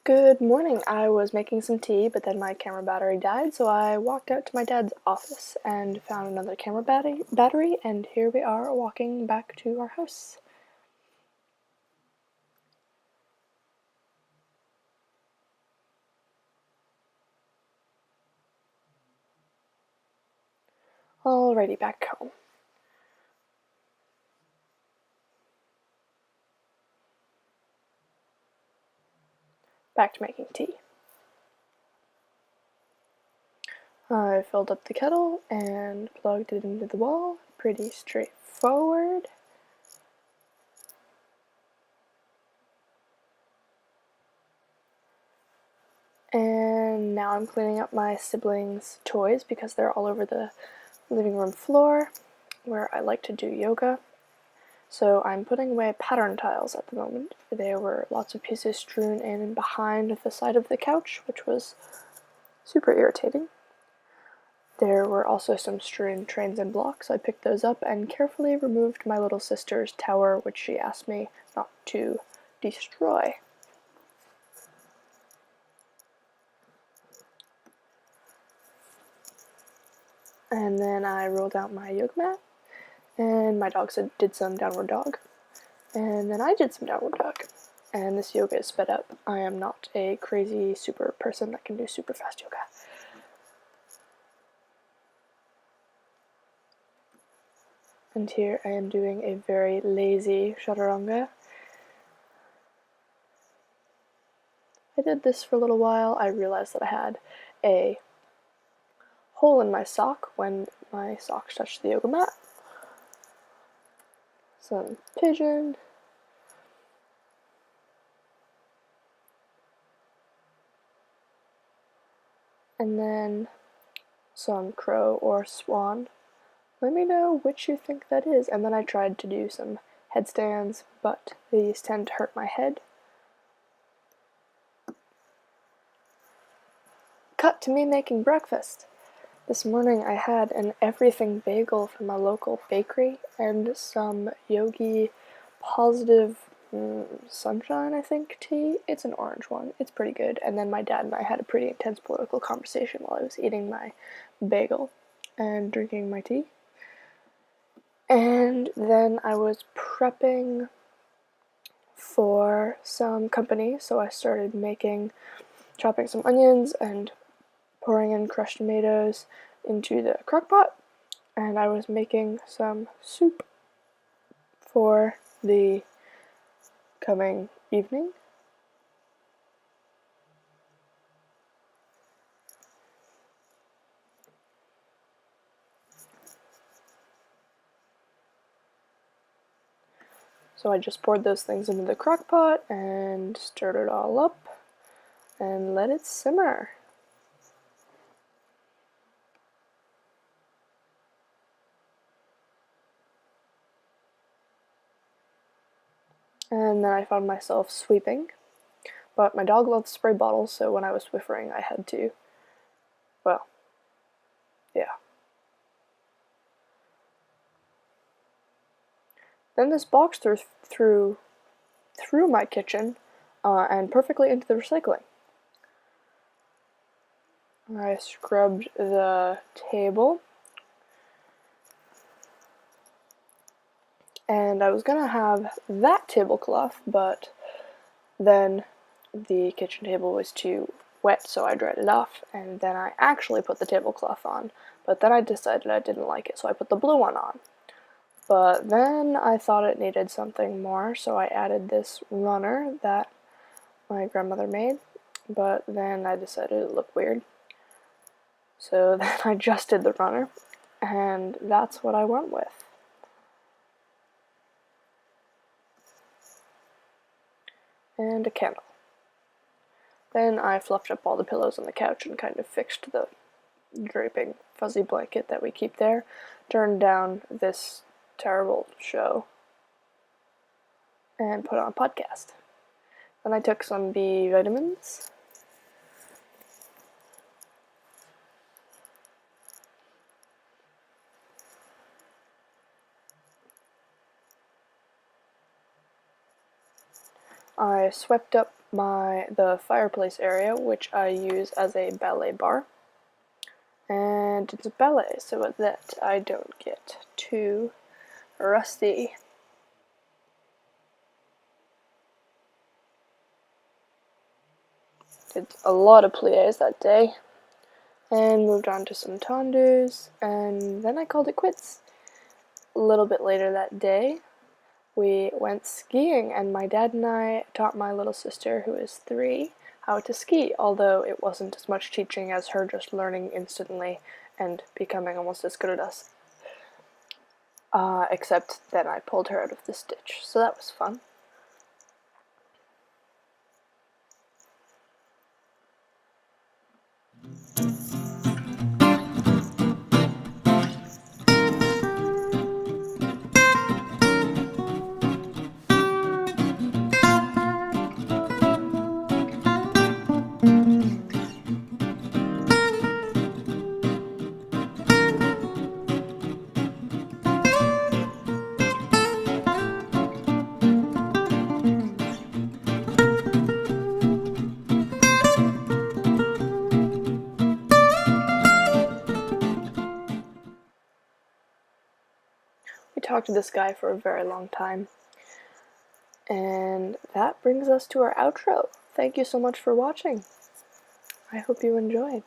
Good morning. I was making some tea, but then my camera battery died, so I walked out to my dad's office and found another camera battery, and here we are walking back to our house. Alrighty, back home. Back to making tea. I filled up the kettle and plugged it into the wall. Pretty straightforward. And now I'm cleaning up my siblings' toys because they're all over the living room floor where I like to do yoga. So I'm putting away pattern tiles at the moment. There were lots of pieces strewn in and behind the side of the couch, which was super irritating. There were also some strewn trains and blocks. I picked those up and carefully removed my little sister's tower, which she asked me not to destroy. And then I rolled out my yoga mat, and my dog did some downward dog. And then I did some downward dog. And this yoga is sped up. I am not a crazy super person that can do super fast yoga. And here I am doing a very lazy chaturanga. I did this for a little while. I realized that I had a hole in my sock when my socks touched the yoga mat. Some pigeon. And then some crow or swan. Let me know which you think that is. And then I tried to do some headstands, but these tend to hurt my head. Cut to me making breakfast. This morning I had an everything bagel from a local bakery and some Yogi Positive Sunshine, I think, tea. It's an orange one. It's pretty good. And then my dad and I had a pretty intense political conversation while I was eating my bagel and drinking my tea. And then I was prepping for some company, so I started chopping some onions and pouring in crushed tomatoes into the crock pot, and I was making some soup for the coming evening. So I just poured those things into the crock pot and stirred it all up and let it simmer. And then I found myself sweeping, but my dog loves spray bottles, so when I was Swiffering I had to, well, yeah. Then this box through my kitchen and perfectly into the recycling. I scrubbed the table, and I was gonna have that tablecloth, but then the kitchen table was too wet, so I dried it off, and then I actually put the tablecloth on, but then I decided I didn't like it, so I put the blue one on. But then I thought it needed something more, so I added this runner that my grandmother made, but then I decided it looked weird. So then I just did the runner, and that's what I went with. And a candle. Then I fluffed up all the pillows on the couch and kind of fixed the draping fuzzy blanket that we keep there, turned down this terrible show, and put on a podcast. Then I took some B vitamins. I swept up the fireplace area, which I use as a ballet bar. And it's a ballet, so that I don't get too rusty. Did a lot of pliés that day, and moved on to some tendus, and then I called it quits. A little bit later that day, we went skiing, and my dad and I taught my little sister, who is 3, how to ski, although it wasn't as much teaching as her just learning instantly and becoming almost as good as us. Except then I pulled her out of the ditch, so that was fun. We talked to this guy for a very long time. And that brings us to our outro. Thank you so much for watching. I hope you enjoyed.